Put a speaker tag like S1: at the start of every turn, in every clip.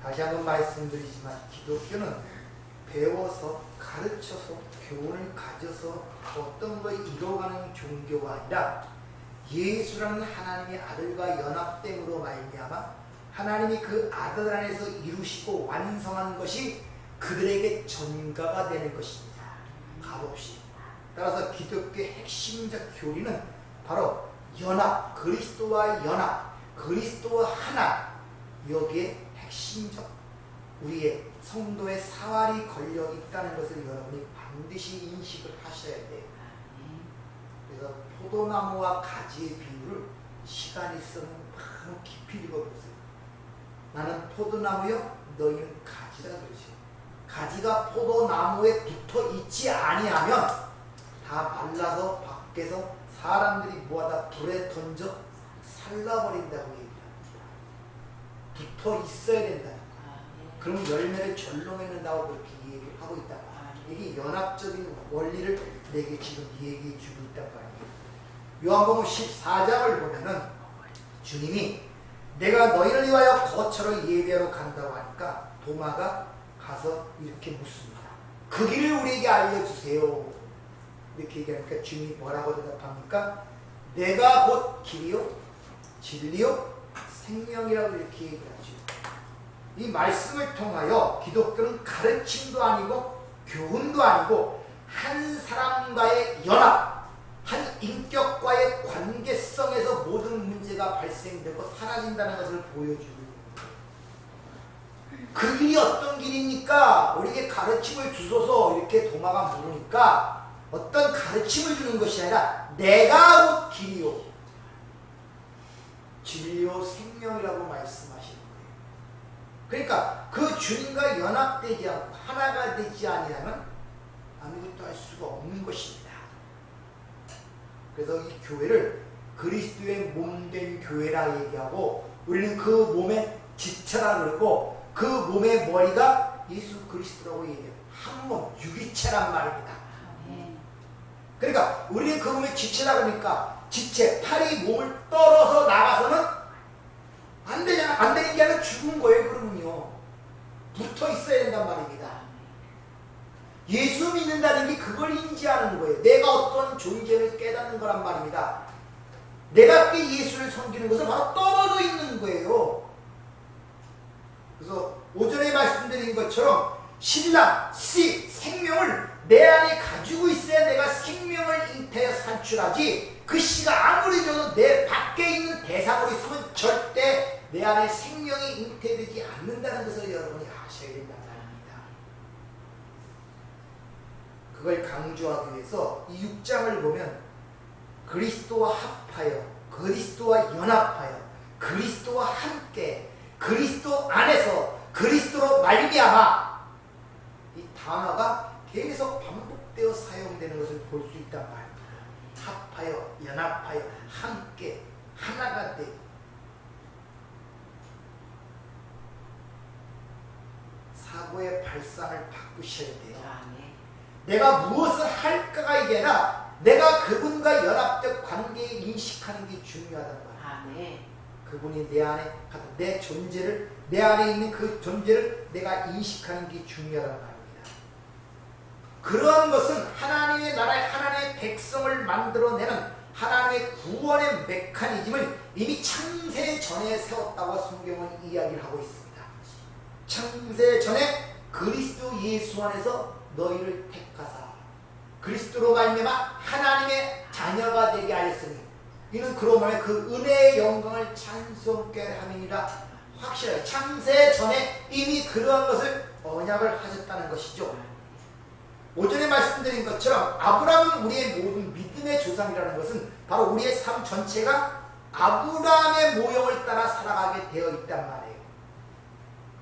S1: 다시 한번 말씀드리지만 기독교는 배워서 가르쳐서 교훈을 가져서 어떤 걸 이뤄가는 종교가 아니라 예수라는 하나님의 아들과 연합됨으로 말미암아 하나님이 그 아들 안에서 이루시고 완성한 것이 그들에게 전가가 되는 것입니다. 값없이. 따라서 기독교의 핵심적 교리는 바로 연합, 그리스도와 연합, 그리스도와 하나, 여기에 핵심적 우리의 성도의 사활이 걸려 있다는 것을 여러분이 반드시 인식을 하셔야 돼요. 그래서 포도나무와 가지의 비유를 시간 있으면 너무 깊이 읽어보세요. 나는 포도나무요, 너희는 가지라 그러지. 가지가 포도나무에 붙어 있지 아니하면 다 말라서 밖에서 사람들이 모아다 불에 던져 살라버린다고 얘기합니다. 붙어 있어야 된다는 거예요. 그럼 열매를 절롱해낸다고 그렇게 얘기를 하고 있다. 이게 연합적인 원리를 내게 지금 얘기해 주고 있단 말이에요. 요한복음 14장을 보면은 주님이 내가 너희를 위하여 거처로 예배하러 간다고 하니까 도마가 가서 이렇게 묻습니다. 그 길을 우리에게 알려주세요. 이렇게 얘기하니까 주님이 뭐라고 대답합니까? 내가 곧 길이요 진리요 생명이라고 이렇게 얘기하죠. 이 말씀을 통하여 기독교는 가르침도 아니고 교훈도 아니고 한 사람과의 연합, 한 인격과의 관계성에서 모든 문제가 발생되고 사라진다는 것을 보여주고 있습니다. 그 길이 어떤 길입니까? 우리에게 가르침을 주소서 이렇게 도마가 물으니까 어떤 가르침을 주는 것이 아니라 내가 곧 길이요 진리요 생명이라고 말씀하시는 거예요. 그러니까 그 주님과 연합되지 않고 하나가 되지 아니하면 아무것도 할 수가 없는 것입니다. 그래서 이 교회를 그리스도의 몸된 교회라 얘기하고 우리는 그 몸의 지체라 그러고 그 몸의 머리가 예수 그리스도라고 얘기해요. 한 몸, 유기체란 말입니다. 그러니까 우리는 그 몸의 지체라 그러니까 지체, 팔이 몸을 떨어서 나가서는 안 되잖아. 안 되는 게 아니라 죽은 거예요. 그러면요. 붙어 있어야 된단 말입니다. 예수 믿는다는 게 그걸 인지하는 거예요. 내가 어떤 존재를 깨닫는 거란 말입니다. 내가 그 예수를 섬기는 것은 바로 떨어져 있는 거예요. 그래서 오전에 말씀드린 것처럼 신랑, 씨, 생명을 내 안에 가지고 있어야 내가 생명을 잉태하여 산출하지 그 씨가 아무리 줘도 내 밖에 있는 대상으로 있으면 절대 내 안에 생명이 잉태되지 않는다는 것을 여러분이 아셔야 된다는 말입니다. 그걸 강조하기 위해서 이 6장을 보면 그리스도와 합하여 그리스도와 연합하여 그리스도와 함께 그리스도 안에서 그리스도로 말미암아 이 단어가 계속 반복되어 사용되는 것을 볼 수 있단 말입니다. 합하여 연합하여 함께 하나가 되고 사고의 발상을 바꾸셔야 돼요. 내가 무엇을 할까가 이게 아니라 내가 그분과 연합적 관계에 인식하는 게 중요하단 말이에요. 그분이 내 안에 내 존재를 내 안에 있는 그 존재를 내가 인식하는 게 중요하단 말입니다. 그러한 것은 하나님의 나라의 하나님의 백성을 만들어내는 하나님의 구원의 메커니즘을 이미 창세 전에 세웠다고 성경은 이야기를 하고 있습니다. 창세 전에 그리스도 예수 안에서 너희를 택하사 그리스도로 말미암아 하나님의 자녀가 되게 하였으니 이는 그로 말해 그 은혜의 영광을 찬송케 함이니라. 확실해요. 창세 전에 이미 그러한 것을 언약을 하셨다는 것이죠. 오전에 말씀드린 것처럼 아브라함은 우리의 모든 믿음의 조상이라는 것은 바로 우리의 삶 전체가 아브라함의 모형을 따라 살아가게 되어 있단 말이에요.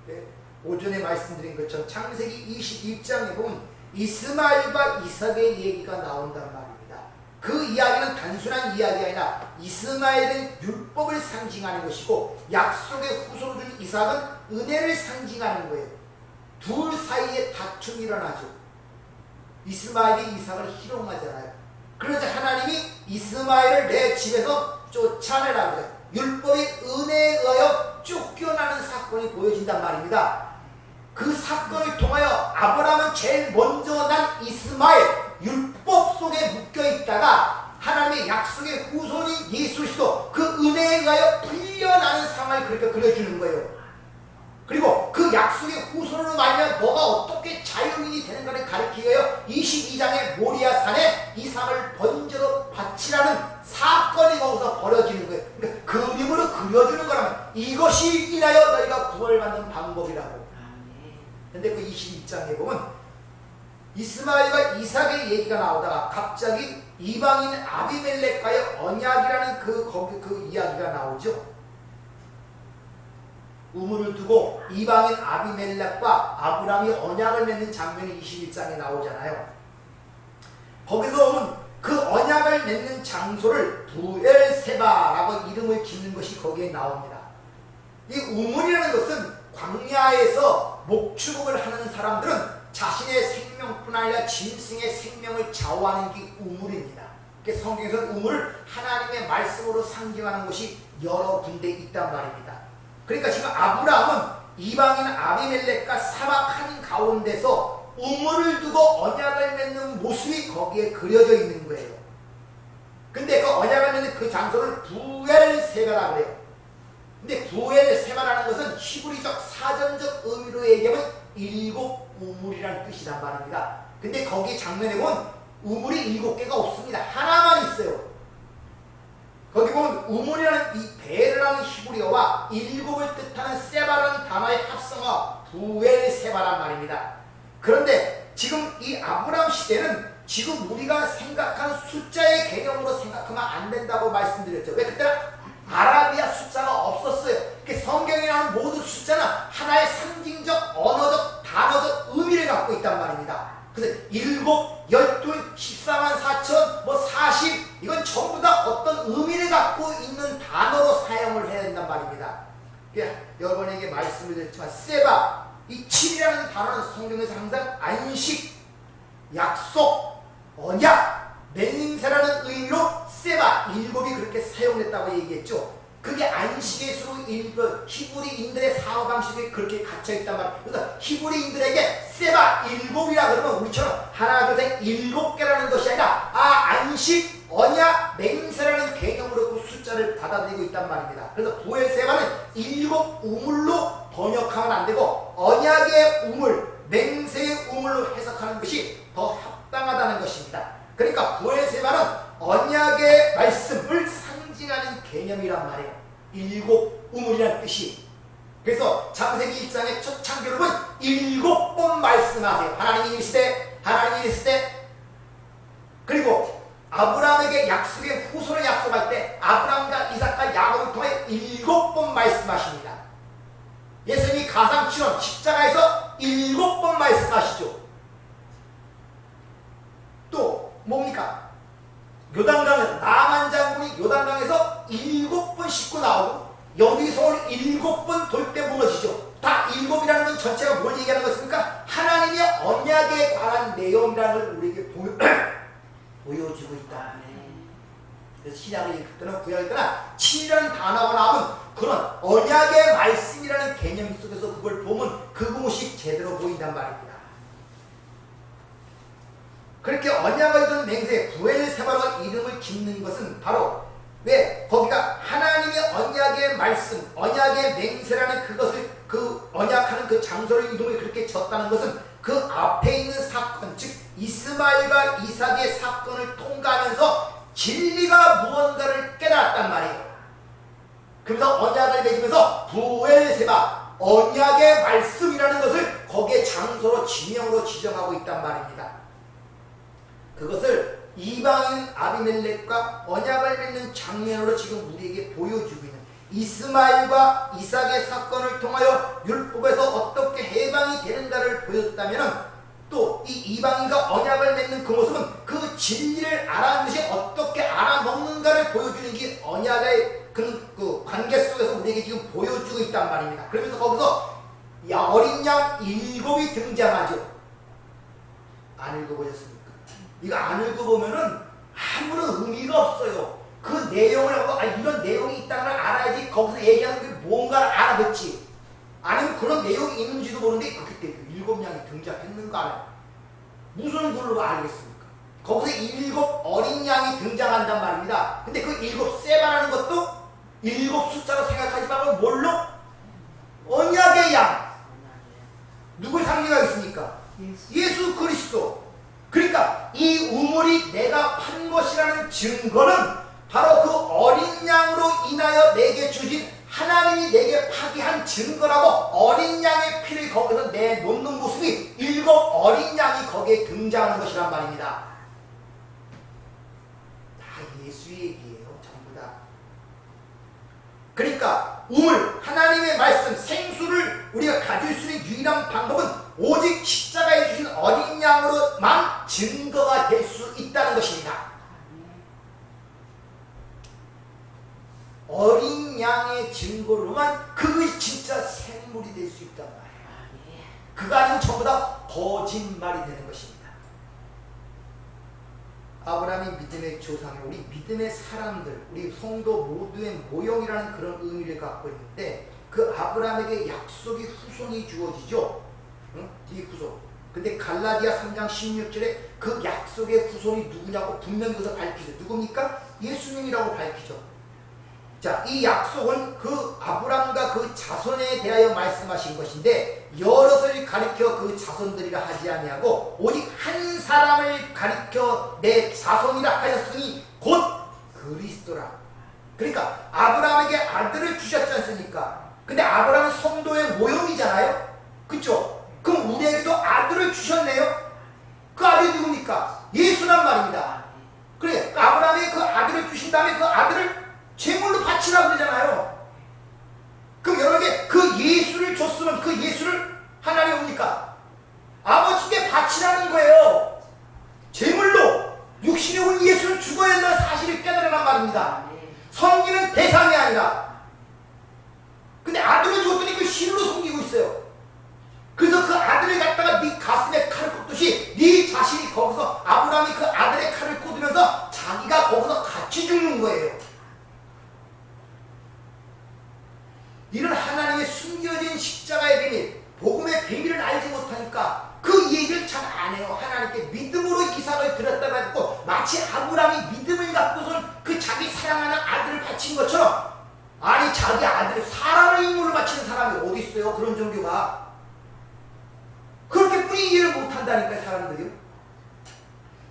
S1: 네? 오전에 말씀드린 것처럼 창세기 22장에 보면 이스마엘과 이삭의 얘기가 나온단 말입니다. 그 이야기는 단순한 이야기가 아니라 이스마엘은 율법을 상징하는 것이고 약속의 후손을 준 이삭은 은혜를 상징하는 거예요. 둘 사이에 다툼이 일어나죠. 이스마엘이 이삭을 희롱하잖아요. 그래서 하나님이 이스마엘을 내 집에서 쫓아내라 그래요. 율법이 은혜에 의하여 쫓겨나는 사건이 보여진단 말입니다. 그 사건을 통하여 아브라함은 제일 먼저 난 이스마엘, 율법 속에 묶여있다가 하나님의 약속의 후손인 예수 그리스도 그 은혜에 의하여 풀려나는 상황을 그렇게 그려주는 거예요. 그리고 그 약속의 후손으로 말하면 너가 어떻게 자유인이 되는가를 가리키기 위하여 22장의 모리아산에 이 상을 번제로 바치라는 사건이 거기서 벌어지는 거예요. 그러니까 그림으로 그려주는 거라면 이것이 인하여 너희가 구원받는 방법이라고. 근데 그 22장에 보면 이스마엘과 이삭의 얘기가 나오다가 갑자기 이방인 아비멜렉과의 언약이라는 그 이야기가 나오죠. 우물을 두고 이방인 아비멜렉과 아브라함이 언약을 맺는 장면이 21장에 나오잖아요. 거기서 보면 그 언약을 맺는 장소를 부엘세바라고 이름을 짓는 것이 거기에 나옵니다. 이 우물이라는 것은 광야에서 목축업을 하는 사람들은 자신의 생명뿐 아니라 짐승의 생명을 좌우하는 게 우물입니다. 성경에서는 우물을 하나님의 말씀으로 상징하는 곳이 여러 군데 있단 말입니다. 그러니까 지금 아브라함은 이방인 아비멜렉과 사막 한 가운데서 우물을 두고 언약을 맺는 모습이 거기에 그려져 있는 거예요. 근데 그 언약을 맺는 그 장소를 부엘세바라고 그래요. 근데 부엘세바라는 것은 히브리적 사전적 의미로 얘기하면 7 우물이라는 뜻이란 말입니다. 근데 거기 장면에 보면 우물이 7개가 없습니다. 하나만 있어요. 거기 보면 우물이라는 이 베르라는 히브리어와 7을 뜻하는 세바라는 단어의 합성어 부엘세바란 말입니다. 그런데 지금 이 아브라함 시대는 지금 우리가 생각한 숫자의 개념으로 생각하면 안 된다고 말씀드렸죠. 왜? 그때는 아라비아 숫자가 없었어요. 성경에 나오는 모든 숫자는 하나의 상징적, 언어적, 단어적 의미를 갖고 있단 말입니다. 그래서 7, 12, 14만 4천, 40 이건 전부 다 어떤 의미를 갖고 있는 단어로 사용을 해야 된단 말입니다. 여러분에게 말씀을 드렸지만 세바, 이 7이라는 단어는 성경에서 항상 안식, 약속, 언약, 맹세라는 의미로 세바, 7이 그렇게 사용됐다고 얘기했죠. 그게 안식의 수로 히브리인들의 사고 방식이 그렇게 갇혀있단 말이에요. 그래서 히브리인들에게 세바 7이라 그러면 우리처럼 하나, 둘, 셋 7개라는 것이 아니라 안식, 언약, 맹세라는 개념으로 그 숫자를 받아들이고 있단 말입니다. 그래서 부엘세바는 7 우물로 번역하면 안 되고 언약의 우물, 맹세의 우물로 해석하는 것이 더 합당하다는 것입니다. 그러니까 부엘세바는 언약의 말씀을 상징하는 개념이란 말이에요. 7 우물이라는 뜻이. 그래서 창세기 1장의 첫 창조를 7번 말씀하세요. 하나님이 이르시되, 하나님이 이르시되. 그리고 아브라함에게 약속의 후손을 약속할 때 아브라함과 이삭과 야곱을 통해 7번 말씀하십니다. 예수님이 가상치론 십자가에서 7번 말씀하시죠. 또 뭡니까? 요단강은 나만 장군이 요단강에서 7번 씻고 나오고 여기서 7번 돌 때 무너지죠. 다 7이라는 건 전체가 뭘 얘기하는 것입니까? 하나님의 언약에 관한 내용이라는 걸 우리에게 보여주고 있다. 그래서 신약을 읽을 때는 구약을 읽을 때는 7이라는 단어가 나오면 그런 언약의 말씀이라는 개념 속에서 그걸 보면 그것이 제대로 보인단 말입니다. 그렇게 언약을 둔 맹세 부엘세바로 이름을 짓는 것은 바로 왜? 거기가 하나님의 언약의 말씀, 언약의 맹세라는 그것을 그 언약하는 그 장소를 이름을 그렇게 졌다는 것은 그 앞에 있는 사건, 즉 이스마엘과 이삭의 사건을 통과하면서 진리가 무언가를 깨달았단 말이에요. 그래서 언약을 맺으면서 부엘세바, 언약의 말씀이라는 것을 거기에 장소로 지명으로 지정하고 있단 말입니다. 그것을 이방인 아비멜렉과 언약을 맺는 장면으로 지금 우리에게 보여주고 있는 이스마엘과 이삭의 사건을 통하여 율법에서 어떻게 해방이 되는가를 보여줬다면 또 이 이방인과 언약을 맺는 그 모습은 그 진리를 알아는 것이 어떻게 알아먹는가를 보여주는 게 언약의 그 관계 속에서 우리에게 지금 보여주고 있단 말입니다. 그러면서 거기서 어린 양 7이 등장하죠. 안 읽어보셨습니까? 이거 안 읽어보면은 아무런 의미가 없어요. 그 내용을 하고 이런 내용이 있다는 걸 알아야지 거기서 얘기하는 게 뭔가를 알아듣지. 아니면 그런 내용이 있는지도 모르는데 그때 7양이 등장했는가 안 무슨 걸로 알겠습니까? 거기서 7 어린 양이 등장한단 말입니다. 근데 그 7 세바라는 것도 7 숫자로 생각하지 말고 뭘로? 언약의 양. 누굴 상징하겠습니까? 예수 그리스도. 그러니까 이 우물이 내가 판 것이라는 증거는 바로 그 어린 양으로 인하여 내게 주신 하나님이 내게 파기한 증거라고 어린 양의 피를 거기서 내놓는 모습이 7 어린 양이 거기에 등장하는 것이란 말입니다. 다 예수 얘기예요. 전부 다. 그러니까 우물, 하나님의 말씀, 생수를 우리가 가질 수 있는 유일한 방법은 오직 십자가에 주신 어린 양으로만 증거가 될 수 있다는 것입니다. 어린 양의 증거로만 그것이 진짜 생물이 될 수 있단 말이에요. 그거 아니면 전부 다 거짓말이 되는 것입니다. 아브라함이 믿음의 조상이고 우리 믿음의 사람들, 우리 성도 모두의 모형이라는 그런 의미를 갖고 있는데 그 아브라함에게 약속의 후손이 주어지죠. 응? 이 후손. 근데 갈라디아 3장 16절에 그 약속의 후손이 누구냐고 분명히 그것을 밝히죠. 누굽니까? 예수님이라고 밝히죠. 자, 이 약속은 그 아브람과 그 자손에 대하여 말씀하신 것인데 여럿을 가리켜 그 자손들이라 하지 아니하고 오직 한 사람을 가리켜 내 자손이라 하였으니 곧 그리스도라. 그러니까 아브라함에게 아들을 주셨지 않습니까? 근데 아브라함은 성도의 모형이잖아요. 그쵸? 그럼 우리에게도 아들을 주셨네요. 그 아들이 누굽니까? 예수란 말입니다. 그래, 아브라함이 그 아들을 주신 다음에 그 아들을 제물로 바치라고 그러잖아요. 그럼 여러분에게 그 예수를 줬으면 그 예수를 하나님 뭡니까? 아버지께 바치라는 거예요. 제물로 육신이 온 예수를 죽어야 한다는 사실을 깨달으란 말입니다. 섬기는 대상이 아니라. 근데 아들을 줬더니 그 신으로 섬기고 있어요. 그래서 그 아들을 갖다가 네 가슴에 칼을 꽂듯이 네 자신이 거기서 아브라함이 그 아들의 칼을 꽂으면서 자기가 거기서 같이 죽는 거예요. 이런 하나님의 숨겨진 십자가의 비밀, 복음의 비밀을 알지 못하니까 그 얘기를 잘 안 해요. 하나님께 믿음으로 이삭을 드렸다고 했고 마치 아브라함이 믿음을 갖고선 그 자기 사랑하는 아들을 바친 것처럼 아니 자기 아들을 사랑을 인물로 바치는 사람이 어디 있어요? 그런 종교가. 그렇게 뿐이 이해를 못한다니까요. 사람들이요.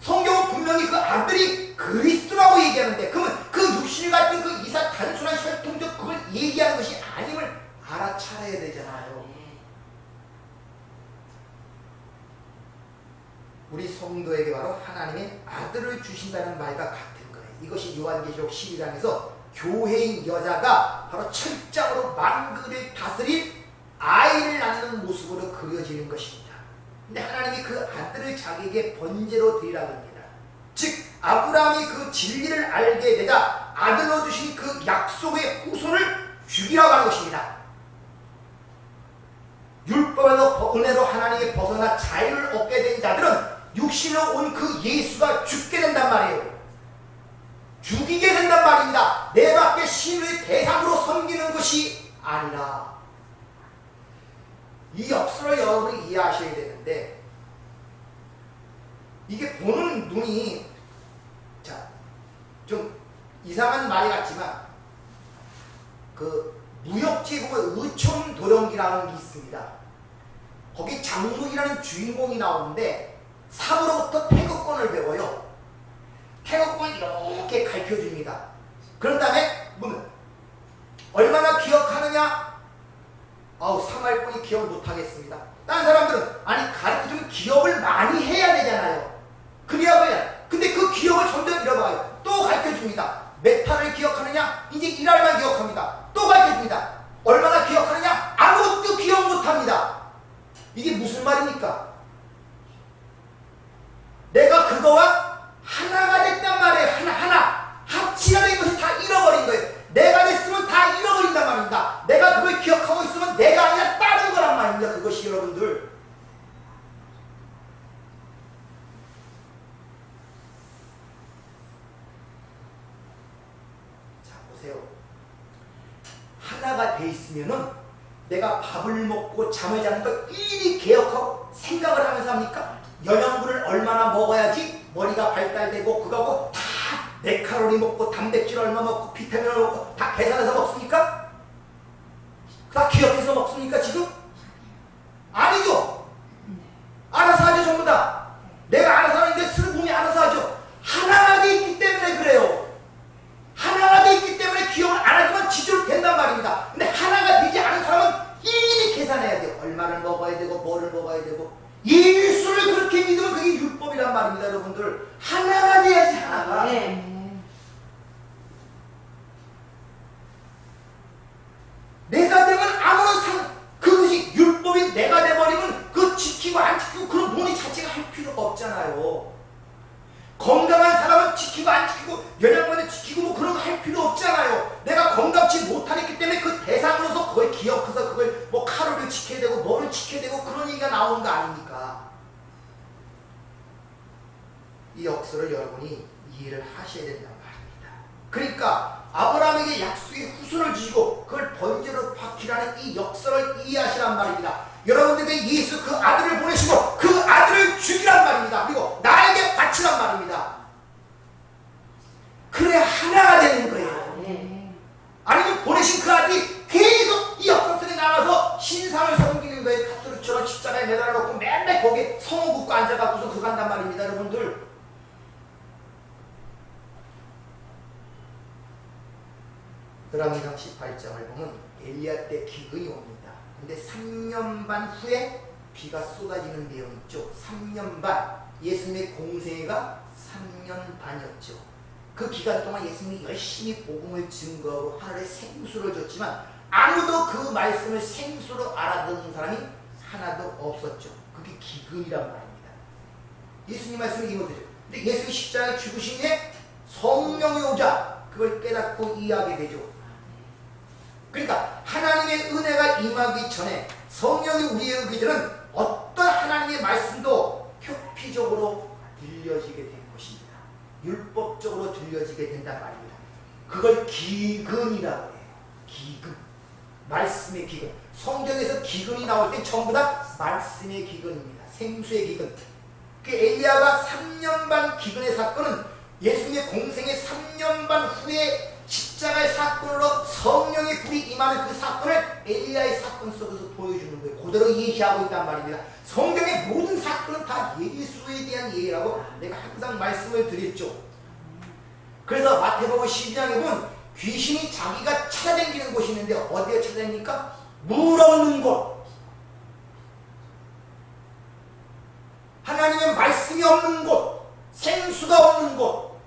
S1: 성경은 분명히 그 아들이 그리스도라고 얘기하는데 그러면 그 육신을 가진 그 이삭 단순한 혈통적 그걸 얘기하는 것이 아님을 알아차려야 되잖아요. 우리 성도에게 바로 하나님의 아들을 주신다는 말과 같은 거예요. 이것이 요한계시록 12장에서 교회인 여자가 바로 철장으로 만국을 다스릴 아이를 낳는 모습으로 그려지는 것입니다. 근데 하나님이 그 아들을 자기에게 번제로 드리라고 합니다. 즉 아브라함이 그 진리를 알게 되자 아들로 주신 그 약속의 후손을 죽이라고 하는 것입니다. 율법에서 은혜로 하나님의 벗어나 자유를 얻게 된 자들은 육신으로 온 그 예수가 죽게 된단 말이에요. 죽이게 된단 말입니다. 내 밖에 신의 대상으로 섬기는 것이 아니라. 이 역설을 여러분이 이해하셔야 되는데 이게 보는 눈이 좀 이상한 말이 같지만 그 무협지에 보면 의촌도령기라는 게 있습니다. 거기 장문이라는 주인공이 나오는데 사부로부터 태극권을 배워요. 태극권을 이렇게 가르쳐줍니다. 그런 다음에 보면 얼마나 기억하느냐? 3할뿐이 기억 못하겠습니다. 다른 사람들은 아니 가르쳐주면 기억을 많이 해야 되잖아요. 그래야 그래. 근데 그 기억을 점점 잃어버려요. 또 가르쳐줍니다. 몇 달을 기억하느냐? 이제 1할만 기억합니다. 또 가르쳐줍니다. 얼마나 기억하느냐? 아무것도 기억 못합니다. 이게 무슨 말입니까? 내가 그거와 하나가 됐단 말이에요. 하나. 합치가 된 것이 다 잃어버린 거예요. 내가 됐으면 다 잃어버린단 말입니다. 내가 그걸 기억하고 있으면 내가 아니라 다른 거란 말입니다. 그것이 여러분들. 보세요. 하나가 돼 있으면은 내가 밥을 먹고 잠을 자는 걸 일일이 기억하고 생각을 하면서 합니까? 영양분을 얼마나 먹어야지 머리가 발달되고 그거하고 다 내 칼로리 먹고 단백질 얼마 먹고 비타민을 먹고 다 계산해서 먹습니까? 다 기억해서 먹습니까 지금? 아니죠. 알아서 하죠 전부 다. 내가 알아서 하는데 스스로 몸이 알아서 하죠. 하나가 돼 있기 때문에 그래요. 하나가 돼 있기 때문에 기억을 안 하지만 지적으로 된단 말입니다. 근데 하나가 되지 않은 사람은 일일이 계산해야 돼요. 얼마를 먹어야 되고 뭐를 먹어야 되고. 예수를 그렇게 믿으면 그게 율법이란 말입니다. 여러분들 하나가 돼야지 하나가.
S2: 네.
S1: 내가 되면 아무런 그것이 율법이 내가 돼버리면 그 지키고 안 지키고 그런 논의 자체가 할 필요가 없잖아요. 건강한 사람은 지키고 안 지키고 영양분을 지키고 뭐 그런 거 할 필요 없잖아요. 내가 건강치 못하기 때문에 그 대상으로서 그걸 기억해서 그걸 뭐 칼로리를 지켜야 되고 뭐를 지켜야 되고 그런 얘기가 나오는 거 아닙니까? 이 역설을 여러분이 이해를 하셔야 된단 말입니다. 그러니까 아브라함에게 약속의 후손을 주시고 그걸 번제로 바치라는 이 역설을 이해하시란 말입니다. 여러분들에게 예수 그 아들을 보내시고 그 아들을 죽이란 말입니다. 그리고 나에게 바치란 말입니다. 그래야 하나가 되는 거예요. 아니면 보내신 그 아들이 계속 이 역사 속에 나가서 신상을 섬기는 거예요. 카톨릭처럼 십자가에 매달아 놓고 맨날 거기에 성을 굽고 앉아갖고서 그거 한단 말입니다. 여러분들 열왕기상 18장을 보면 엘리야 때 기근이 옵니다. 근데 3년 반 후에 비가 쏟아지는 내용이 있죠. 3년 반, 예수님의 공생애가 3년 반이었죠. 그 기간 동안 예수님이 열심히 복음을 증거하고 하늘에 생수를 줬지만 아무도 그 말씀을 생수로 알아듣는 사람이 하나도 없었죠. 그게 기근이란 말입니다. 예수님 말씀을 이해못하죠. 근데 예수님이 십자가에 죽으신 후에 성령이 오자 그걸 깨닫고 이해하게 되죠. 그러니까 하나님의 은혜가 임하기 전에 성령이 우리의 의기들은 어떤 하나님의 말씀도 표피적으로 들려지게 된 것입니다. 율법적으로 들려지게 된단 말입니다. 그걸 기근이라고 해요. 기근. 말씀의 기근. 성경에서 기근이 나올 때 전부 다 말씀의 기근입니다. 생수의 기근. 그 엘리야가 3년 반 기근의 사건은 예수님의 공생의 3년 반 후에 십자가의 사건으로 성령의 불이 임하는 그 사건을 엘리야의 사건 속에서 보여주는 거예요. 그대로 예시하고 있단 말입니다. 성경의 모든 사건은 다 예수에 대한 예라고 내가 항상 말씀을 드렸죠. 그래서 마태복음 12장에 보면 귀신이 자기가 찾아다니는 곳이 있는데 어디에 찾아다닙니까? 물 없는 곳. 하나님의 말씀이 없는 곳, 생수가 없는 곳,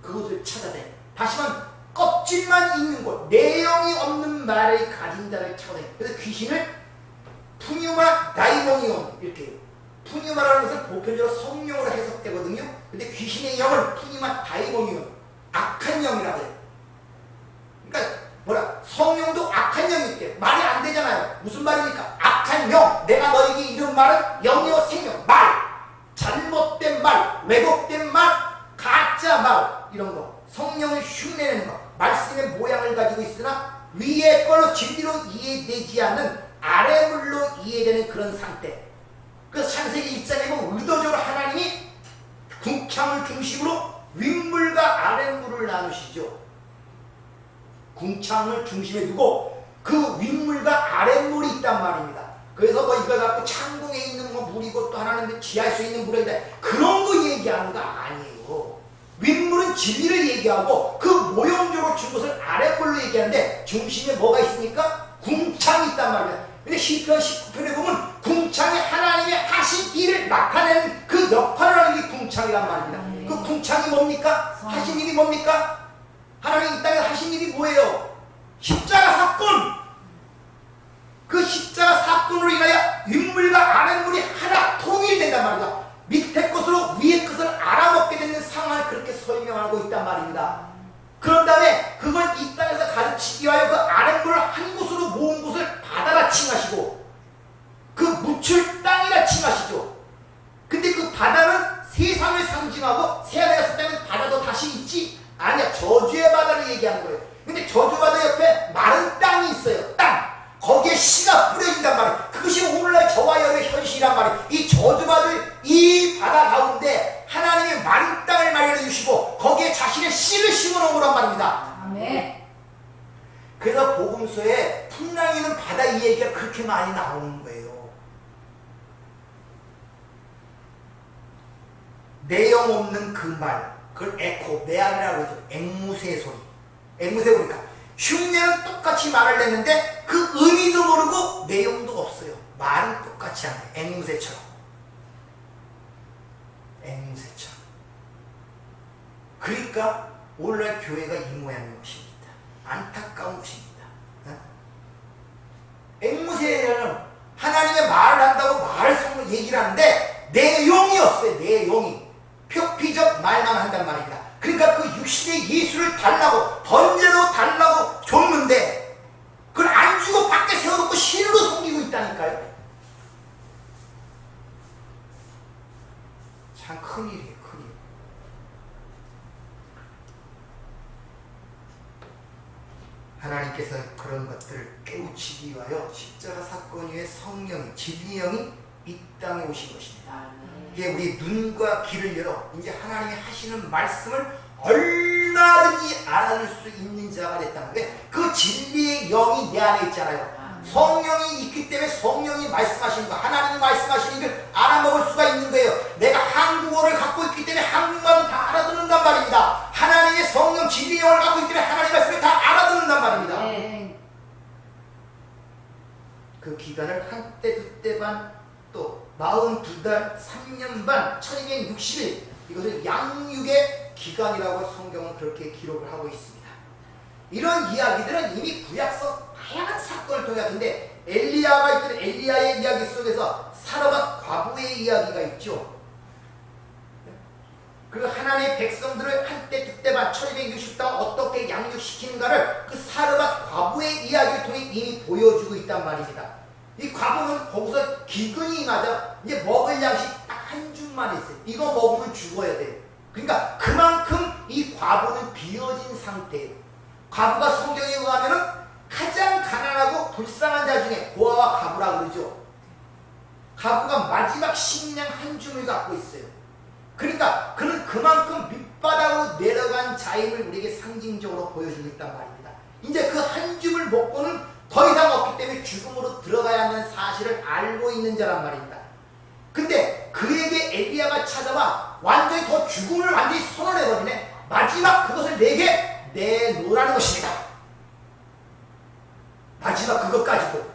S1: 그곳을 찾아다니. 다시 말하면 껍질만 있는 곳, 내용이 없는 말을 가진 자를 찾아다니. 그래서 귀신을 푸뉴마 다이모니온 이렇게 해요. 푸뉴마라는 것은 보편적으로 성령으로 해석되거든요. 근데 귀신의 영은 푸뉴마 다이모니온, 악한 영이라고 해요. 그러니까 뭐라, 성령도 악한 영이 있대. 말이 안 되잖아요. 무슨 말입니까? 악한 영, 내가 너에게 이런 말은 영이요 생명, 말, 잘못된 말, 왜곡된 말, 가짜 말, 이런 거. 성령을 흉내내는 것, 말씀의 모양을 가지고 있으나 위의 걸로 진리로 이해되지 않는 아래물로 이해되는 그런 상태. 그래서 창세기 1장에 보면 의도적으로 하나님이 궁창을 중심으로 윗물과 아랫물을 나누시죠. 궁창을 중심에 두고 그 윗물과 아랫물이 있단 말입니다. 그래서 뭐 이걸 갖고 창공에 있는 뭐 물이고 또 하나는 지할 수 있는 물이다, 그런 거 얘기하는 거 아니에요. 윗물은 진리를 얘기하고 그 모형적으로 준 것을 아랫물로 얘기하는데 중심에 뭐가 있습니까? 궁창이 있단 말이야. 근데 시편 19편에 보면 궁창이 하나님의 하신 일을 나타내는 그 역할을 하는 게 궁창이란 말입니다. 그 궁창이 뭡니까? 하신 일이 뭡니까? 하나님 이 땅에 하신 일이 뭐예요? 십자가 사건! 그 십자가 사건으로 인하여 윗물과 아랫물이 하나 통일된단 말이다. 밑에 것으로 위의 것을 알아먹게 되는 상황을 그렇게 설명하고 있단 말입니다. 그런 다음에 그걸 이 땅에서 가르치기 위하여 그 아랫물을 한 곳으로 모은 곳을 바다라 칭하시고 그 묻힐 땅이라 칭하시죠. 근데 그 바다는 세상을 상징하고 새하늘에 갔을 때는 바다도 다시 있지 아니야. 저주의 바다를 얘기하는 거예요. 대한 얘기가 그렇게 많이 나오는 거예요. 내용 없는 그 말, 그걸 에코, 메아리라고 하죠. 앵무새 소리. 앵무새 소리가 흉내는 똑같이 말을 했는데 그 의미도 모르고 내용도 없어요. 말은 똑같이 하네. 앵무새처럼. 앵무새처럼. 그러니까 오늘날 교회가 이 모양인 것입니다. 안타까운 것입니다. 앵무새는 하나님의 말을 한다고 말을 얘기를 하는데 내용이 없어요. 내용이. 표피적 말만 한단 말입니다. 그러니까 그 육신의 예수를 달라고 번제로 달라고 줬는데 그걸 안 주고 밖에 세워놓고 신으로 섬기고 있다니까요. 참 큰일이에요. 큰일. 하나님께서 그런 것들을 깨우치기 위하여 십자가 사건 위에 성령이 진리영이 이 땅에 오신 것입니다. 이게 우리 눈과 귀를 열어 이제 하나님이 하시는 말씀을 얼마든지 알아들 수 있는 자가 됐다는 거예요. 그 진리의 영이 내 안에 있잖아요. 성령이 있기 때문에 성령이 말씀하시는 거, 하나님이 말씀하시는 걸 알아먹을 수가 있는 거예요. 내가 한국어를 갖고 있기 때문에 한국말은 다 알아듣는단 말입니다. 하나님의 성령 진리의 영을 갖고 있기 때문에 하나님의 말씀을 다 알아듣는단 말입니다. 그 기간을 한때 두때 반 또 42달 3년 반 1260일 이것을 양육의 기간이라고 성경은 그렇게 기록을 하고 있습니다. 이런 이야기들은 이미 구약서 다양한 사건을 통해 왔는데 엘리야가 있던 엘리야의 이야기 속에서 사르밧 과부의 이야기가 있죠. 그리고 하나님의 백성들을 한때 두때 반 1260달 어떻게 양육시키는가를 그 사르밧 과부의 이야기를 통해 이미 보여주고 있단 말입니다. 이 과부는 거기서 기근이 맞아 이제 먹을 양식 딱 한 줌만 있어요. 이거 먹으면 죽어야 돼요. 그러니까 그만큼 이 과부는 비어진 상태예요. 과부가 성경에 의하면 가장 가난하고 불쌍한 자 중에 고아와 과부라고 그러죠. 과부가 마지막 식량 한 줌을 갖고 있어요. 그러니까 그는 그만큼 밑바닥으로 내려간 자임을 우리에게 상징적으로 보여주고 있단 말입니다. 이제 그 한 줌을 먹고는 더 이상 없기 때문에 죽음으로 들어가야 한다는 사실을 알고 있는 자란 말입니다. 근데 그에게 엘리야가 찾아와 완전히 더 죽음을 완전히 선언해버리네. 마지막 그것을 내게 내놓으라는 것입니다. 마지막 그것까지도.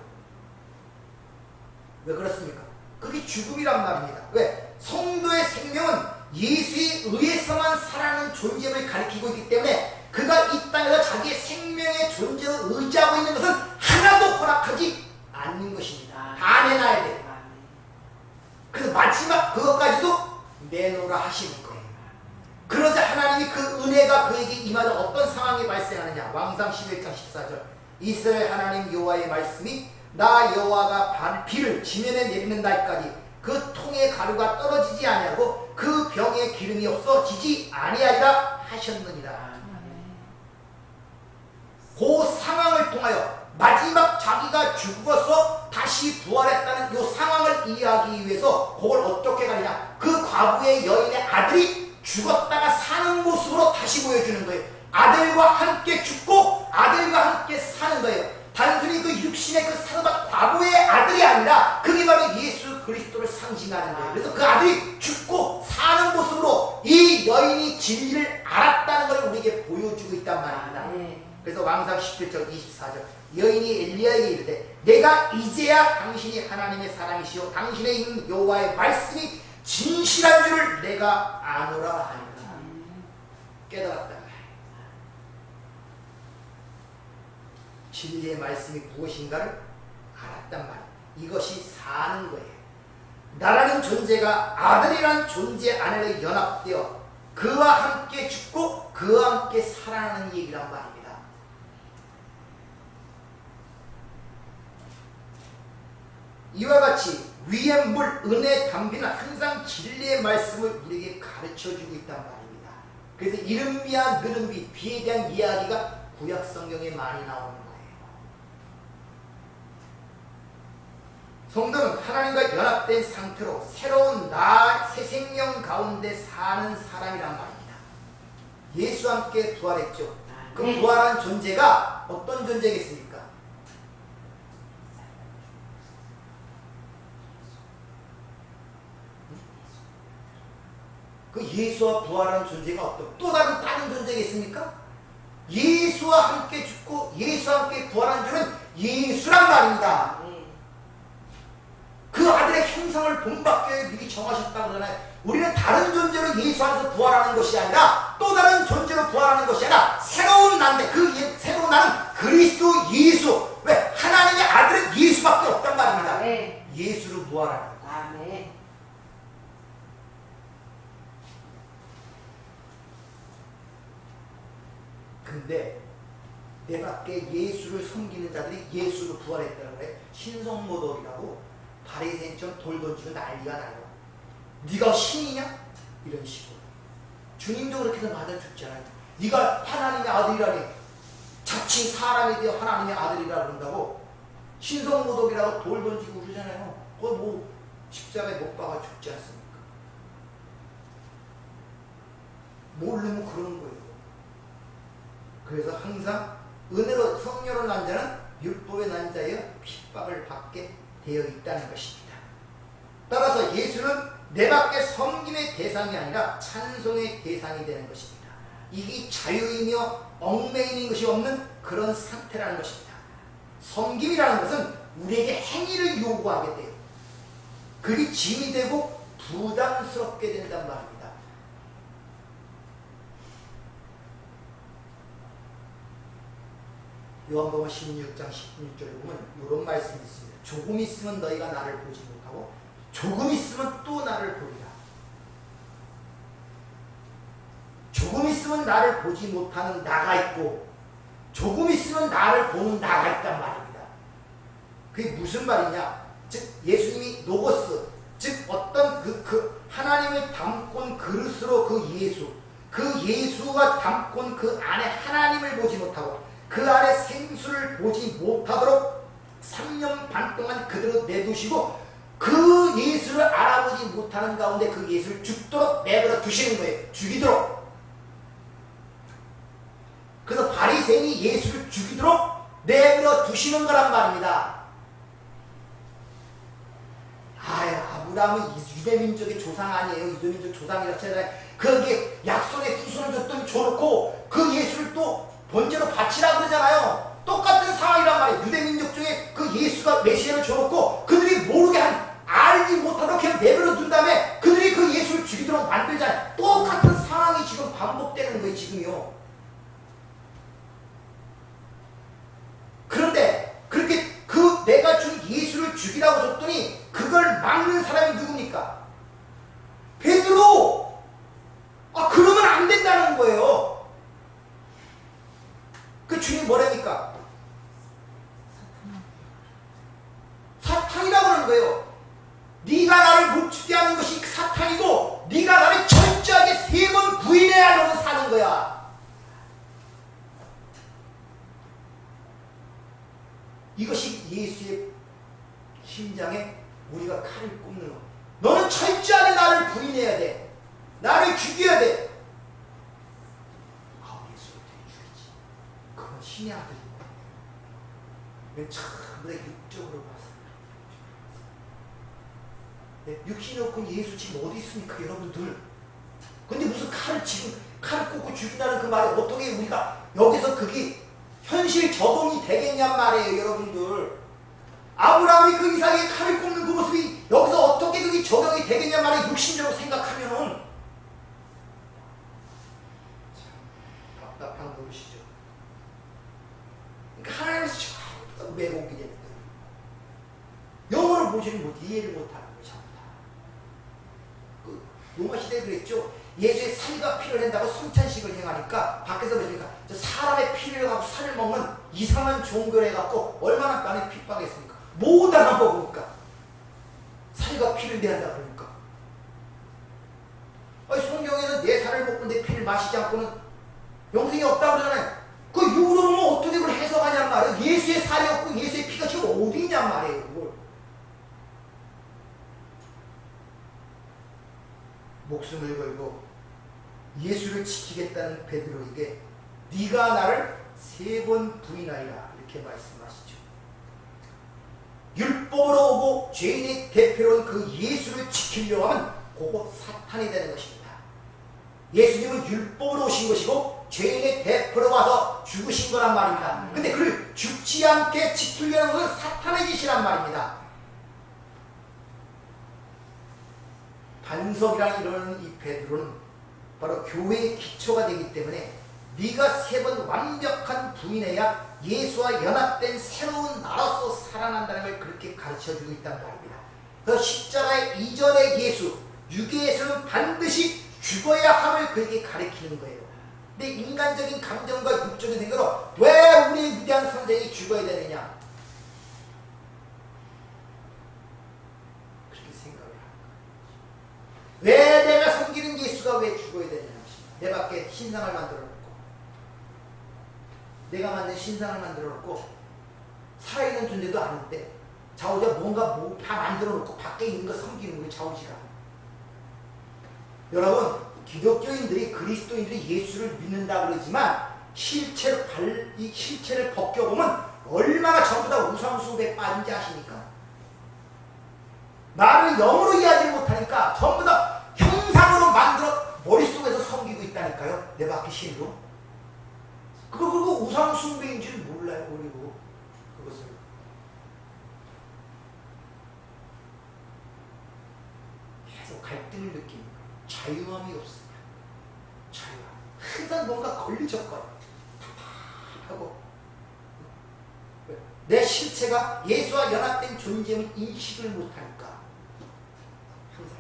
S1: 왜 그렇습니까? 그게 죽음이란 말입니다. 왜? 성도의 생명은 예수에 의해서만 살아가는 존재를 가리키고 있기 때문에 그가 이 땅에서 자기의 생명의 존재를 의지하고 있는 것은 하나도 허락하지 않는 것입니다. 다 내놔야 돼요. 그래서 마지막 그것까지도 내놓으라 하시는 거예요. 그러자 하나님이 그 은혜가 그에게 임하는 어떤 상황이 발생하느냐. 왕상 11장 14절 이스라엘 하나님 여호와의 말씀이 나 여호와가 비를 지면에 내리는 날까지 그 통의 가루가 떨어지지 아니하고 그 병에 기름이 없어지지 아니하리라 하셨느니라. 그 상황을 통하여 마지막 자기가 죽어서 다시 부활했다는 이 상황을 이해하기 위해서 그걸 어떻게 가느냐. 그 과부의 여인의 아들이 죽었다가 사는 모습으로 다시 보여주는 거예요. 아들과 함께 죽고 아들과 함께 사는 거예요. 단순히 그 육신의 그 사르밧 과부의 아들이 아니라 그게 바로 예수 그리스도를 상징하는 거예요. 그래서 그 아들이 죽고 사는 모습으로 이 여인이 진리를 알았다는 걸 우리에게 보여주고 있단 말입니다. 그래서 왕상 17절 24절 여인이 엘리야에게 이르되 내가 이제야 당신이 하나님의 사람이시오 당신의 이는 여호와의 말씀이 진실한 줄을 내가 아노라 하니라. 깨달았다. 진리의 말씀이 무엇인가를 알았단 말이에요. 이것이 사는 거예요. 나라는 존재가 아들이란 존재 안에 연합되어 그와 함께 죽고 그와 함께 살아나는 얘기란 말입니다. 이와 같이 위의 물, 은혜, 담비는 항상 진리의 말씀을 우리에게 가르쳐주고 있단 말입니다. 그래서 이른비와 느른비, 비에 대한 이야기가 구약 성경에 많이 나오는 거예요. 성도는 하나님과 연합된 상태로 새로운 새 생명 가운데 사는 사람이란 말입니다. 예수와 함께 부활했죠. 그 부활한 존재가 어떤 존재겠습니까? 그 예수와 부활한 존재가 어떤 또 다른 존재가 있습니까? 예수와 함께 죽고 예수와 함께 부활한 주는 예수란 말입니다. 그 아들의 형상을 본받게 미리 정하셨다고 그러잖아요. 우리는 다른 존재로 예수 안에서 부활하는 것이 아니라 또 다른 존재로 부활하는 것이 아니라 새로운 나인데 그 새로운 나는 그리스도 예수. 왜? 하나님의 아들은 예수밖에 없단 말입니다.
S2: 네.
S1: 예수로 부활하는 거.
S2: 아멘.
S1: 근데 내 밖에 예수를 섬기는 자들이 예수로 부활했다는 거예요. 신성모독이라고 바리새인처럼 돌 던지고 난리가 나요. 네가 신이냐? 이런 식으로. 주님도 그렇게 해서 맞아 죽잖아요. 네가 하나님의 아들이라니 자칭 사람이 되어 하나님의 아들이라 그런다고 신성모독이라고 돌 던지고 그러잖아요. 그거 뭐 십자가에 못 박아 죽지 않습니까? 모르면 그러는 거예요. 그래서 항상 은혜로 성령으로 난 자는 율법의 난 자여 핍박을 받게 되어 있다는 것입니다. 따라서 예수는 내 밖에 섬김의 대상이 아니라 찬송의 대상이 되는 것입니다. 이게 자유이며 얽매이는 것이 없는 그런 상태라는 것입니다. 섬김이라는 것은 우리에게 행위를 요구하게 돼요. 그게 짐이 되고 부담스럽게 된단 말입니다. 요한복음 16장 16절에 보면 이런 말씀이 있습니다. 조금 있으면 너희가 나를 보지 못하고 조금 있으면 또 나를 보리라. 조금 있으면 나를 보지 못하는 나가 있고 조금 있으면 나를 보는 나가 있단 말입니다. 그게 무슨 말이냐? 즉 예수님이 노고스, 즉 어떤 그 하나님을 담곤 그릇으로 그 예수가 담곤 그 안에 하나님을 보지 못하고 그 안에 생수를 보지 못하도록 3년 반 동안 그대로 내두시고 그 예수를 알아보지 못하는 가운데 그 예수를 죽도록 내버려 두시는 거예요. 죽이도록. 그래서 바리새인이 예수를 죽이도록 내버려 두시는 거란 말입니다. 아브라함은 유대민족의 조상 아니에요. 유대민족 조상이라고 하잖아요. 거기에 약속의 후손을 줬더니 줘놓고 그 예수를 또 번제로 바치라 그러잖아요. 똑같은 상황이란 말이에요. 유대민족 중에 그 예수가 메시아를 줘놓고 그들이 모르게 알지 못하도록 그냥 내버려 둔 다음에 그들이 그 예수를 죽이도록 만들잖아요. 똑같은 상황이 지금 반복되는 거예요. 지금요. 그런데 그렇게 그 내가 준 예수를 죽이라고 줬더니 그걸 막는 사람이 누굽니까? 베드로. 그러면 안 된다는 거예요. 그 주님 뭐랍니까? 사탄이라고 하는 거예요. 네가 나를 못 죽게 하는 것이 사탄이고 네가 나를 철저하게 3번 부인해야 너는 사는 거야. 이것이 예수의 심장에 우리가 칼을 꼽는 거. 너는 철저하게 나를 부인해야 돼. 나를 죽여야 돼. 예수를 어떻게 죽이지? 그건 신의 아들이고. 전부 다 육적으로 봐서. 육신이 없고 예수 지금 어디 있습니까, 여러분들? 근데 무슨 칼을 꽂고 죽인다는 그 말이 어떻게 우리가 여기서 그게 현실 적응이 되겠냔 말이에요, 여러분들. 아브라함이 그 이삭에게 칼을 꼽는 그 모습이 여기서 어떻게 그게 적용이 되겠냔 말이에요, 육신적으로 생각하면은. 참 답답한 것이죠. 그러니까 하나님께서 전부 다 왜곡이 되는 거예요. 영어를 보지는 못, 이해를 못하는 거예요, 전부 다. 그 로마 시대에 그랬죠. 예수의 살과 피를 낸다고 성찬식을 행하니까 밖에서 보십니까? 저 사람의 피를 갖고 살을 먹는 이상한 종교를 해갖고 얼마나 많이 핍박했습니까? 못 알아먹으니까 살과 피를 내한다 그러니까. 성경에는 내 살을 먹고 내 피를 마시지 않고는 영생이 없다고 그러잖아요. 그 유로는 어떻게 그걸 해석하냔 말이에요. 예수의 살이 없고 예수의 피가 지금 어디 있냔 말이에요. 그걸. 목숨을 걸고 예수를 지키겠다는 베드로에게 네가 나를 3번 부인하리라 이렇게 말씀하시죠. 율법으로 오고 죄인의 대표로는 그 예수를 지키려고 하면 그거 사탄이 되는 것입니다. 예수님은 율법으로 오신 것이고 죄인의 대표로 와서 죽으신 거란 말입니다. 근데 그를 죽지 않게 지키려는 것은 사탄의 짓이란 말입니다. 반석이라는 이런 이 베드로는 바로 교회의 기초가 되기 때문에 네가 3번 완벽한 부인해야 예수와 연합된 새로운 나라로서 살아난다는 걸 그렇게 가르쳐주고 있다는 말입니다. 그래서 십자가의 이전의 예수, 육의 예수는 반드시 죽어야 함을 그에게 가르치는 거예요. 근데 인간적인 감정과 육적인 생각으로 왜 우리 위대한 선생이 죽어야 되느냐, 그렇게 생각을 합니다. 왜 내가 섬기는 예수가 왜 죽어야 되느냐, 내 밖에 신상을 만들어 놓고, 내가 만든 신상을 만들어 놓고 살아있는 존재도 아닌데 자오지가 뭔가 다 만들어 놓고 밖에 있는 거 섬기는 거예요. 자오지가. 여러분, 기독교인들이, 그리스도인들이 예수를 믿는다 그러지만 이 실체를 벗겨보면 얼마나 전부 다 우상숭배에 빠진지 아십니까? 나를 영으로 이해하지 못하니까 전부 다 형상으로 만들어 머릿속에서 섬기고 있다니까요. 내 밖에 신으로. 그거 우상숭배인 줄 몰라요. 그리고 그것을 계속 갈등을 느낍니다. 자유함이 없습니다. 자유함. 항상 뭔가 걸리적거려. 답답하고. 내 실체가 예수와 연합된 존재임을 인식을 못하니까. 항상.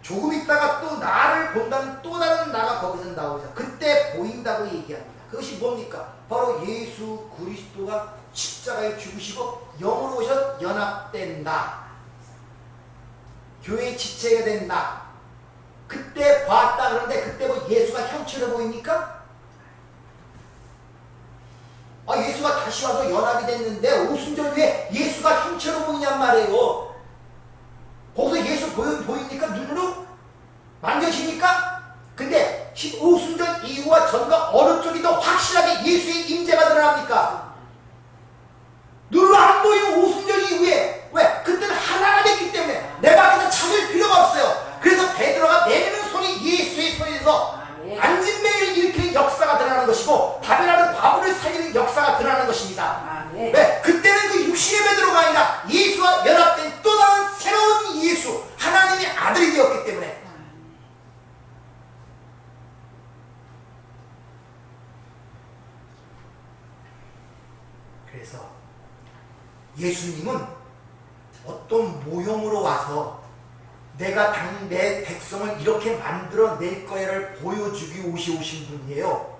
S1: 조금 있다가 또 나를 본다는 또 다른 나가 거기서 나오죠. 그때 보인다고 얘기합니다. 그것이 뭡니까? 바로 예수 그리스도가 십자가에 죽으시고 영으로 오셔 연합된 나, 교회의 지체가 된 나. 그때 봤다 그러는데 그때 뭐 예수가 형체로 보입니까? 예수가 다시 와서 연합이 됐는데 오순절 후에 예수가 형체로 보이냔 말이에요. 거기서 예수 보입니까? 눈으로? 만져집니까? 근데 15순절 이후와 전과 어느 쪽이 더 확실하게 예수의 임재가 드러납니까? 눈으로 안 보이는 오순절 이후에. 왜? 그때는 하나가 됐기 때문에 내 밖에서 찾을 필요가 없어요. 그래서 베드로가 내미는 손이 예수의 손에서 앉은 매일 일으키는 역사가 드러나는 것이고 다변하는 과부를 살리는 역사가 드러나는 것입니다. 왜? 그때는 그 육신의 베드로가 아니라 예수와 연합된 또 다른 새로운 예수, 하나님의 아들이 되었기 때문에. 그래서 예수님은 어떤 모형으로 와서 내가 내 백성을 이렇게 만들어낼 거야를 보여주기 오신 분이에요.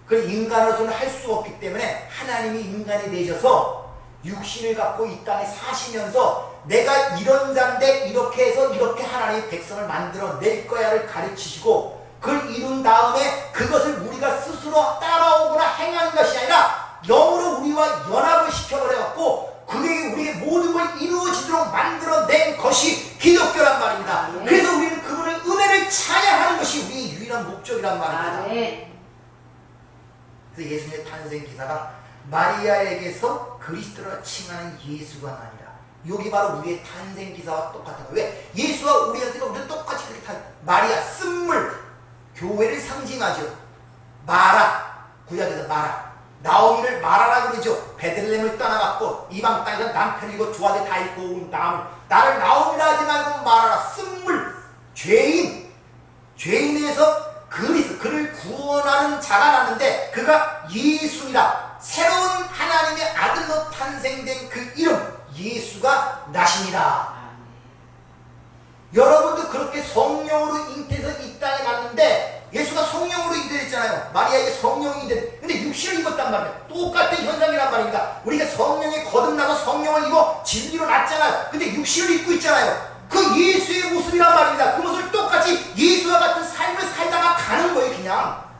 S1: 그 인간으로서는 할 수가 없기 때문에 하나님이 인간이 되셔서 육신을 갖고 이 땅에 사시면서 내가 이런 자인데 이렇게 해서 이렇게 하나님의 백성을 만들어낼 거야를 가르치시고 그걸 이룬 다음에 그것을 우리가 스스로 따라오거나 행하는 것이 아니라 영으로 우리와 연합을 시켜버려갖고 그게 우리의 모든 걸 이루어지도록 만들어낸 것이 기독교란 말입니다. 그래서 우리는 그분의 은혜를 찬양하는 것이 우리의 유일한 목적이란 말입니다. 그래서 예수님의 탄생 기사가 마리아에게서 그리스도라 칭하는 예수가 아니라 여기 바로 우리의 탄생 기사와 똑같은 거예요. 왜? 예수와 우리한테가 우리는 똑같이 그렇게 마리아, 쓴물, 교회를 상징하죠. 마라, 구약에서 마라. 나오미를 마라라 그러죠. 베들레헴을 떠나갔고 이방 땅에서 남편이고 두 아들 다 있고 온 다음에 나를 나오미라 하지 말고 마라라. 쓴물, 죄인에서 그를 구원하는 자가 났는데 그가 예수이라. 새로운 하나님의 아들로 탄생된 그 이름 예수가 나십니다. 여러분도 그렇게 성령으로 잉태해서 이 땅에 났는데 예수가 성령으로 잉태했잖아요. 마리아에게 성령이 잉태. 근데 육신을 입었단 말이에요. 똑같은 현상이란 말입니다. 우리가 성령에 거듭나서 성령을 입어 진리로 났잖아요. 근데 육신을 입고 있잖아요. 그 예수의 모습이란 말입니다. 그 모습을 똑같이 예수와 같은 삶을 살다가 가는 거예요. 그냥.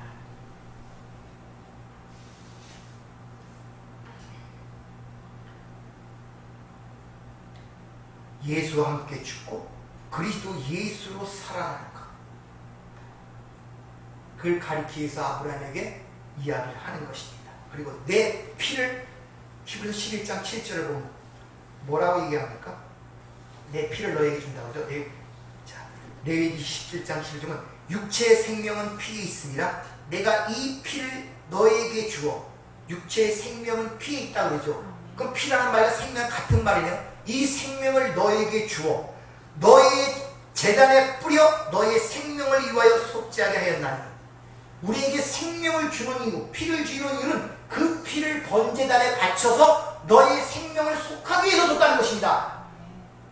S1: 예수와 함께 죽고 그리스도 예수로 살아나는 것. 그걸 가리키기 위해서 아브라함에게 이야기를 하는 것입니다. 그리고 내 피를 히브리서 11장 7절을 보면 뭐라고 얘기합니까? 내 피를 너에게 준다고 그러죠. 자, 레위기 17장 11절은 육체의 생명은 피에 있습니다. 내가 이 피를 너에게 주어. 육체의 생명은 피에 있다고 그러죠. 그럼 피라는 말과 생명 같은 말이네요. 이 생명을 너에게 주어 너의 제단에 뿌려 너의 생명을 위하여 속죄하게 하였나니. 우리에게 생명을 주는 이유, 피를 주는 이유는 그 피를 번제단에 바쳐서 너의 생명을 속하기 위해서 줬다는 것입니다.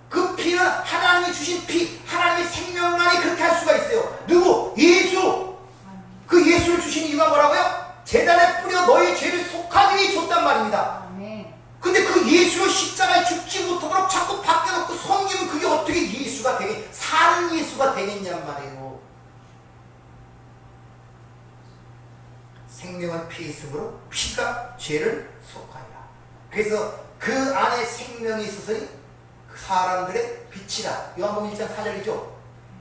S1: 그 피는 하나님이 주신 피, 하나님의 생명만이 그렇게 할 수가 있어요. 누구? 예수! 그 예수를 주신 이유가 뭐라고요? 제단에 뿌려 너의 죄를 속하기 위해 줬단 말입니다. 근데 그 예수를 십자가에 죽지 못하도록 자꾸 바뀌어놓고 섬기면 그게 어떻게 예수가 되겠, 사는 예수가 되겠냔 말이에요. 생명은 피에 있으므로 피가 죄를 속하리라. 그래서 그 안에 생명이 있어서니 그 사람들의 빛이라. 요한복음 1장 4절이죠.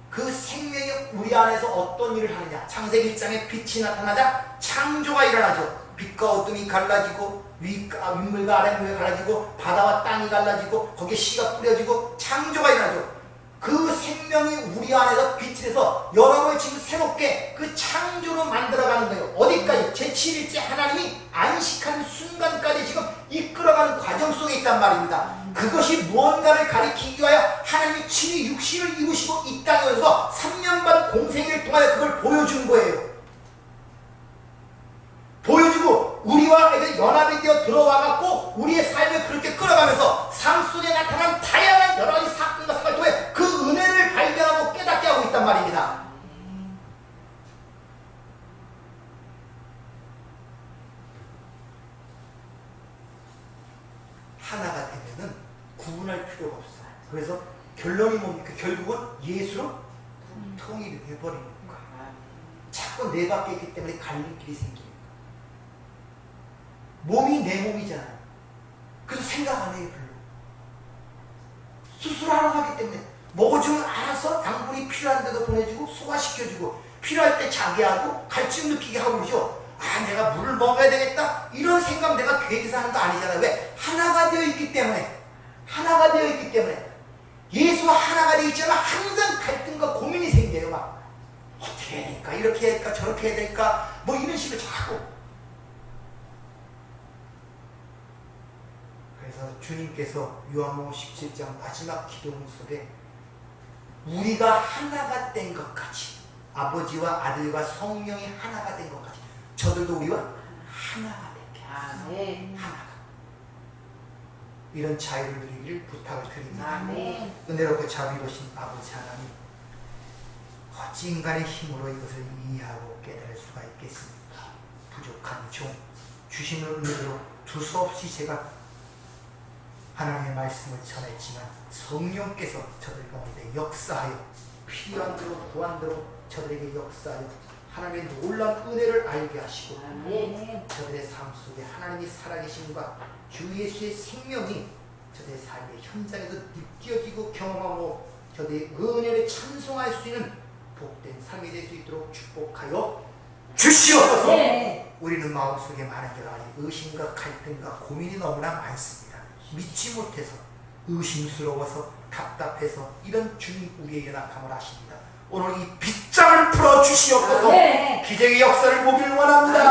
S1: 그 생명이 우리 안에서 어떤 일을 하느냐. 창세기 1장에 빛이 나타나자 창조가 일어나죠. 빛과 어둠이 갈라지고 윗물과 아랫물이 갈라지고 바다와 땅이 갈라지고 거기에 씨가 뿌려지고 창조가 일어나죠. 그 생명이 우리 안에서 빛이 돼서 여러분을 지금 새롭게 그 창조로 만들어가는 거예요. 어디까지? 제7일째 하나님이 안식한 순간까지 지금 이끌어가는 과정 속에 있단 말입니다. 그것이 무언가를 가리키기 위하여 하나님이 친히 육신을 입으시고 이 땅에 오셔서 3년 반 공생애를 통하여 그걸 보여준 거예요. 보여주고 우리와 연합이 되어 들어와갖고 우리의 삶을 그렇게 끌어가면서 삶 속에 나타난 다양한 여러 가지 사건과 사건을 통해 그 은혜를 발견하고 깨닫게 하고 있단 말입니다. 하나가 되면은 구분할 필요가 없어요. 그래서 결론이 뭡니까? 결국은 예수로 통일이 돼버리는 거예요. 자꾸 내 밖에 있기 때문에 갈림길이 생기는 몸이 내 몸이잖아요. 그래서 생각 안 해요, 별로. 수술하러 가기 때문에 먹어주면 알아서 양분이 필요한 데도 보내주고 소화시켜주고 필요할 때 자기 하고 갈증 느끼게 하고 그러죠. 아, 내가 물을 먹어야 되겠다 이런 생각 내가 계획해서 하는 거 아니잖아요. 왜? 하나가 되어 있기 때문에. 하나가 되어 있기 때문에. 예수와 하나가 되어 있지만 항상 갈등과 고민이 생겨요. 막 어떻게 해야 될까, 이렇게 해야 될까, 저렇게 해야 될까, 뭐 이런 식으로 자꾸. 그래서 주님께서 요한복음 17장 마지막 기도문 속에 우리가 하나가 된 것까지, 아버지와 아들과 성령이 하나가 된 것까지 저들도 우리와 하나가 되게 하소서. 하나가. 이런 자유를 누리기를 부탁을 드립니다. 은혜롭고 자비로우신 아버지 하나님, 어찌 인간의 힘으로 이것을 이해하고 깨달을 수가 있겠습니까? 부족한 종, 주시는 은혜로 두서없이 제가 하나님의 말씀을 전했지만 성령께서 저들 가운데 역사하여 필요한 대로 구한 대로 저들에게 역사하여 하나님의 놀라운 은혜를 알게 하시고 저들의 삶 속에 하나님이 살아계심과 주 예수의 생명이 저들의 삶의 현장에서 느껴지고 경험하고 저들의 은혜를 찬송할 수 있는 복된 삶이 될 수 있도록 축복하여 주시옵소서. 우리는 마음속에 많은 여러 가지 의심과 갈등과 고민이 너무나 많습니다. 믿지 못해서, 의심스러워서, 답답해서 이런 주님 우리의 연약함을 아십니다. 오늘 이 빗장을 풀어 주시옵소서. 기적의 역사를 보기를 원합니다.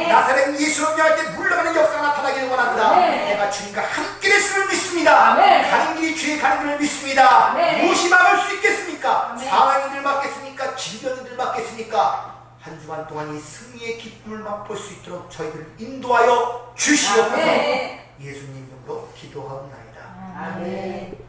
S1: 나사렛 예수로 명할 때 물러가는 역사가 나타나기를 원합니다. 내가 주님과 함께 됐음을 믿습니다. 가는 길이 주의 가는 길을 믿습니다. 무엇이 막을 수 있겠습니까? 상황이들 막겠습니까? 질병이들 막겠습니까? 한 주간 동안 이 승리의 기쁨을 맛볼 수 있도록 저희들을 인도하여 주시옵소서. 예수님 이름으로 기도하옵나이다.
S2: 아멘.